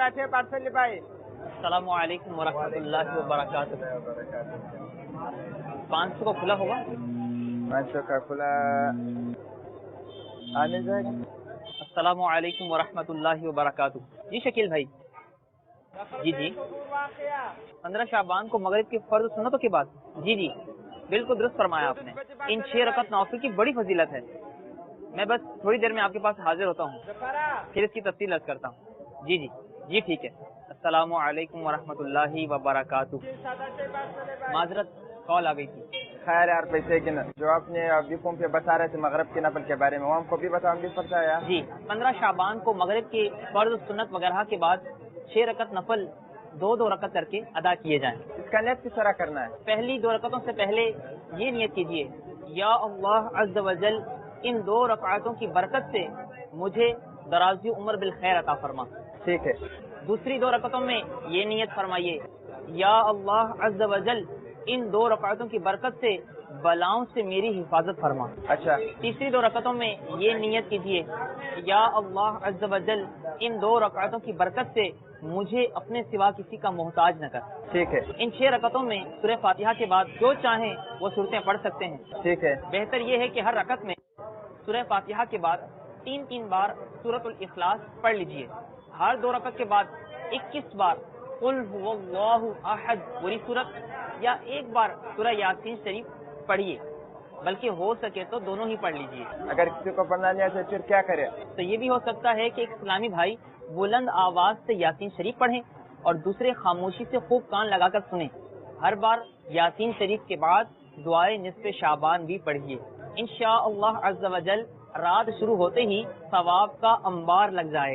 पराठे पार्सल भाई। अस्सलामु अलैकुम वरहमतुल्लाहि वबरकातुह। 500 का खुला होगा? 500 का खुला मिल जाएगा। अस्सलामु अलैकुम वरहमतुल्लाहि वबरकातुह। जी शकील भाई। जी 15 शाबान को मगरिब की फर्ज सुन्नतों के बाद। जी बिल्कुल दुरुस्त फरमाया आपने। इन 6 रकात नौफिल की बड़ी फजीलत है। मैं बस थोड़ी देर में आपके पास हाजिर होता हूँ, फिर इसकी तफसील अर्ज करता हूँ। जी ठीक है। अस्सलामु अलैकुम वरहमतुल्लाहि वबरकातुह। माजरत कॉल आ गई थी। खैर यार, पैसे की जो आपने अभी फोन पे बता रहे थे मगरब के नफल के बारे में, वो हमको भी बताओ, हम भी पता है यार। जी 15 शाबान को मगरिब के फर्ज सुन्नत वगैरह के बाद 6 रकत नफल 2 रकत करके अदा किए जाएं। इसका नियत किस तरह करना है? पहली 2 रकतों से पहले ये नियत कीजिए, या अल्लाह अज़्ज़ व जल इन 2 रकातों की बरकत से मुझे दराज़ी उम्र बिल खैर अता फरमा। ठीक है। दूसरी 2 रकतों में ये नियत फरमाइए, या अल्लाह अज़्ज़ व जल इन 2 रकातों की बरकत से बलाओं से मेरी हिफाजत फरमा। अच्छा। तीसरी 2 रकातों में ये नियत कीजिए, या अल्लाह अज़्ज़ व जल इन 2 रकातों की बरकत से मुझे अपने सिवा किसी का मोहताज न कर। ठीक है। इन 6 रकातों में सूरह फातिहा के बाद जो चाहें वो सूरतें पढ़ सकते हैं। ठीक है। बेहतर ये है कि हर रकत में सूरह फातिहा के बाद 3 बार सूरतुल इखलास पढ़ लीजिए। हर 2 रकत के बाद 21 बार कुल हुवल्लाहु अहद पूरी सूरत या 1 बार सूरह यासीन शरीफ पढ़िए, बल्कि हो सके तो दोनों ही पढ़ लीजिए। अगर किसी को पढ़ना नहीं आता फिर क्या करे? तो ये भी हो सकता है कि एक इस्लामी भाई बुलंद आवाज से यासीन शरीफ पढ़ें और दूसरे खामोशी से खूब कान लगाकर सुने। हर बार यासीन शरीफ के बाद दुआए निस्फ़े शाबान भी पढ़िए। इंशाअल्लाह अज़्ज़ व जल रात शुरू होते ही सवाब का अंबार लग जाएगा।